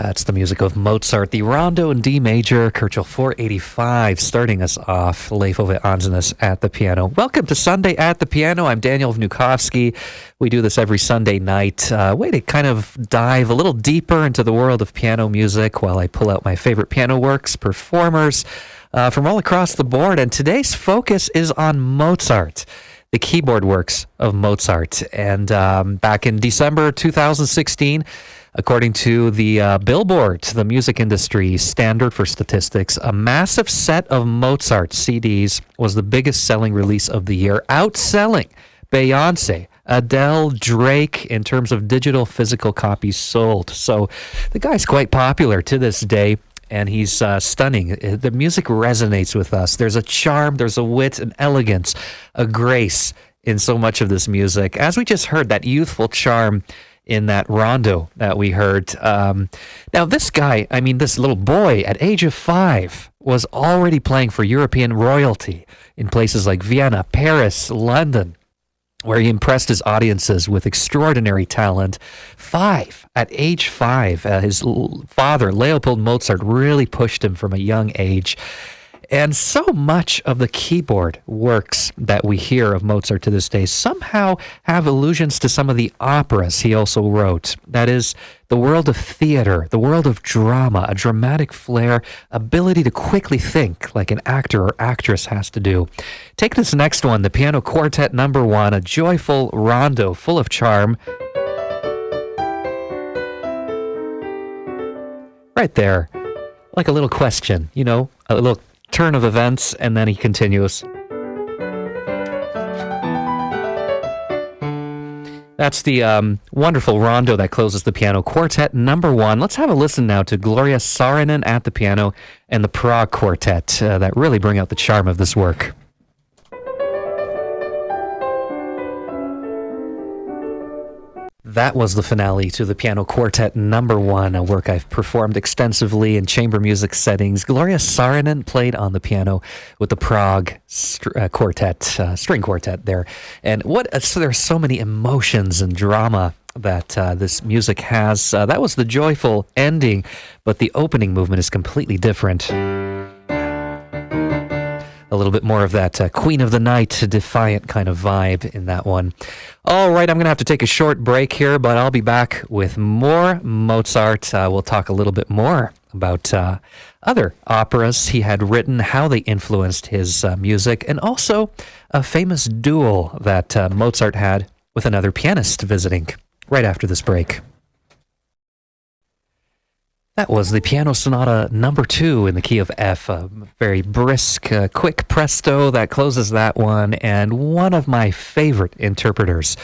That's the music of Mozart, the Rondo in D major, Churchill 485, starting us off. Leif Ove Andsnes at the piano. Welcome to Sunday at the Piano. I'm Daniel Vnukowski. We do this every Sunday night. Way to kind of dive a little deeper into the world of piano music while I pull out my favorite piano works, performers from all across the board. And today's focus is on Mozart, the keyboard works of Mozart. And back in December 2016, according to the Billboard, the music industry standard for statistics, a massive set of Mozart CDs was the biggest selling release of the year, outselling Beyonce, Adele, Drake in terms of digital physical copies sold. So the guy's quite popular to this day, and he's stunning. The music resonates with us. There's a charm, there's a wit, an elegance, a grace in so much of this music. As we just heard, that youthful charm in that rondo that we heard. Now, this guy, this little boy at age of 5 was already playing for European royalty in places like Vienna, Paris, London, where he impressed his audiences with extraordinary talent. At age 5, his father, Leopold Mozart, really pushed him from a young age. And so much of the keyboard works that we hear of Mozart to this day somehow have allusions to some of the operas he also wrote. That is, the world of theater, the world of drama, a dramatic flair, ability to quickly think like an actor or actress has to do. Take this next one, the Piano Quartet No. 1, a joyful rondo full of charm. Right there, like a little question, a little turn of events, and then he continues. That's the wonderful rondo that closes the Piano Quartet No. 1. Let's have a listen now to Gloria Saarinen at the piano and the Prague Quartet that really bring out the charm of this work. That was the finale to the Piano Quartet No. 1, a work I've performed extensively in chamber music settings. Gloria Saarinen played on the piano with the Prague Quartet, string quartet there. And so there are so many emotions and drama that this music has. That was the joyful ending, but the opening movement is completely different. A little bit more of that Queen of the Night, defiant kind of vibe in that one. All right, I'm going to have to take a short break here, but I'll be back with more Mozart. We'll talk a little bit more about other operas he had written, how they influenced his music, and also a famous duel that Mozart had with another pianist visiting right after this break. That was the Piano Sonata No. 2 in the key of F, a very brisk, quick presto that closes that one, and one of my favorite interpreters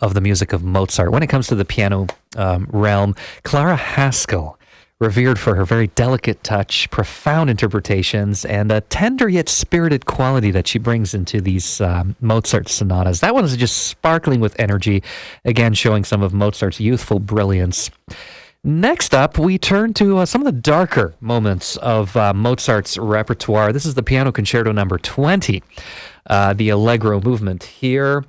of the music of Mozart. When it comes to the piano realm, Clara Haskell, revered for her very delicate touch, profound interpretations, and a tender yet spirited quality that she brings into these Mozart sonatas. That one is just sparkling with energy, again showing some of Mozart's youthful brilliance. Next up, we turn to some of the darker moments of Mozart's repertoire. This is the Piano Concerto No. 20, the Allegro movement here,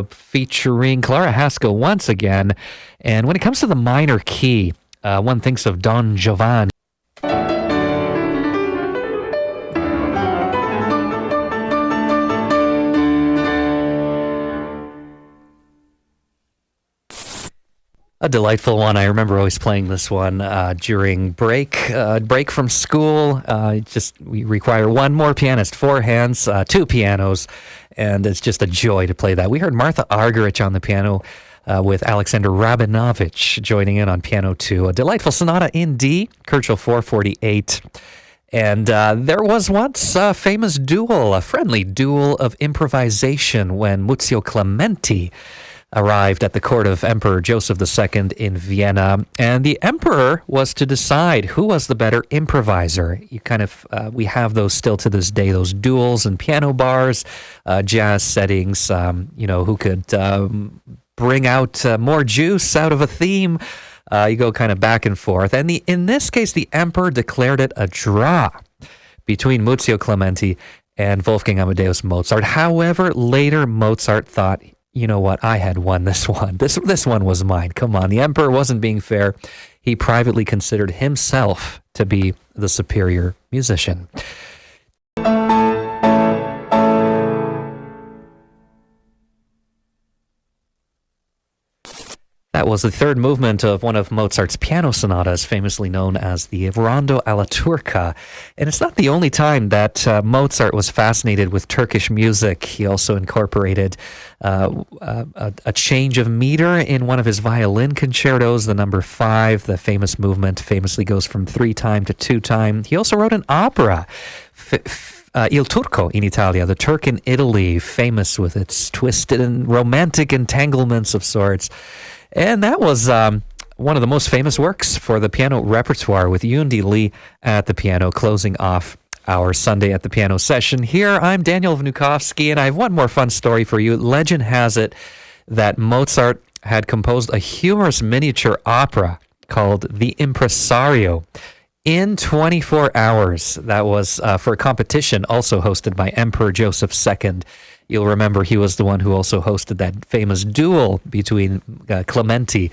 featuring Clara Haskell once again. And when it comes to the minor key, one thinks of Don Giovanni. A delightful one. I remember always playing this one during break from school. We require one more pianist, 4 hands, 2 pianos, and it's just a joy to play that. We heard Martha Argerich on the piano with Alexander Rabinovich joining in on piano 2. A delightful sonata in D, Churchill 448. And there was once a famous duel, a friendly duel of improvisation when Muzio Clementi arrived at the court of Emperor Joseph II in Vienna, and the emperor was to decide who was the better improviser. We have those still to this day, those duels in piano bars, jazz settings, who could bring out more juice out of a theme. You go kind of back and forth. And in this case, the emperor declared it a draw between Muzio Clementi and Wolfgang Amadeus Mozart. However, later Mozart thought, you know what, I had won this one. This one was mine. Come on, the emperor wasn't being fair. he privately considered himself to be the superior musician. That was the third movement of one of Mozart's piano sonatas, famously known as the Rondo alla Turca. And it's not the only time that Mozart was fascinated with Turkish music. He also incorporated a change of meter in one of his violin concertos, the number 5. The famous movement famously goes from 3-time to 2-time. He also wrote an opera, Il Turco in Italia, the Turk in Italy, famous with its twisted and romantic entanglements of sorts. And that was one of the most famous works for the piano repertoire, with Yundi Lee at the piano, closing off our Sunday at the Piano session. Here, I'm Daniel Vnukowski, and I have one more fun story for you. Legend has it that Mozart had composed a humorous miniature opera called The Impresario in 24 hours. That was for a competition also hosted by Emperor Joseph II. You'll remember he was the one who also hosted that famous duel between Clementi.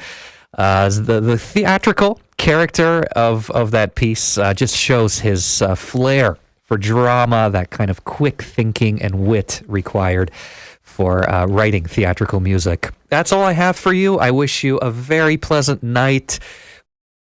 The theatrical character of that piece just shows his flair for drama, that kind of quick thinking and wit required for writing theatrical music. That's all I have for you. I wish you a very pleasant night.